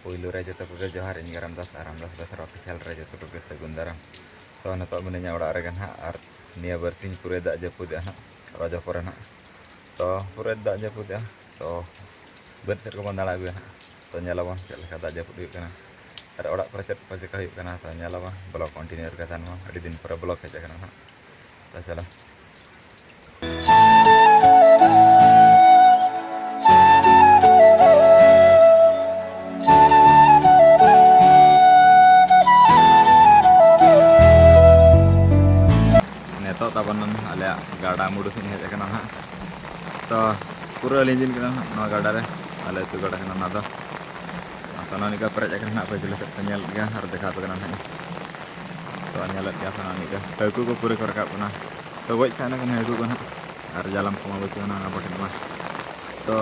Puylu raja tu ke johar ini Ramdas besar official raja tu ke Segundara. So na to menanya ora aregan ha art nia bersih pure dak japut ya ha. Raja pura ha. So pure dak japut ya. So bersih ko mandala gue ha. So nyala bang cek kata japut yuk kana. Ada orang percet pasti kayu kana so nyala bang blok kontinir ke sana ada din pura blok aja kana ha. So salah. Neto tabanan alea gada mudus ini aja kana ha. So pura linjin kana no gada re ale tu gada kana nado. Sana nika percaya kana apa jelas senyal ga har dekha kana ha. So nyalat ya sana nika. Aku ko pura korka kana. So woi sana kana aku kana ar jalan koma baju kana apa kana. So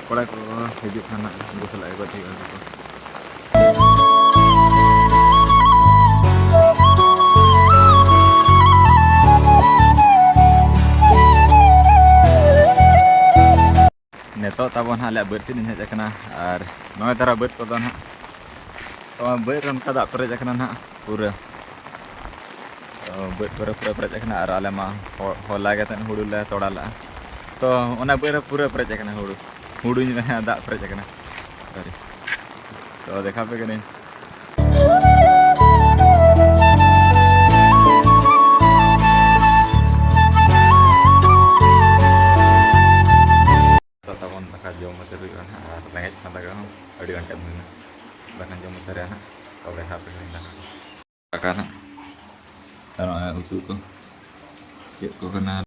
kora ko hidup kana gusal ay ko tiga ko. Neto tabon hale bertin ini aja kana ar no tara ber ko don ha. To ber ron kada pere aja kana ha pura. ber pura aja kana ar ale ma hola ga tan hudu la toda la. To ona ber pura pere aja kana hudu ni da pere aja kana. Sorry. To dekha pe kene. Tabon taka jom materi kan lengit mata kan adi kan kan bahkan jom materi anak kau dah HP kan kakak anak kalau utuh ko cek ko kena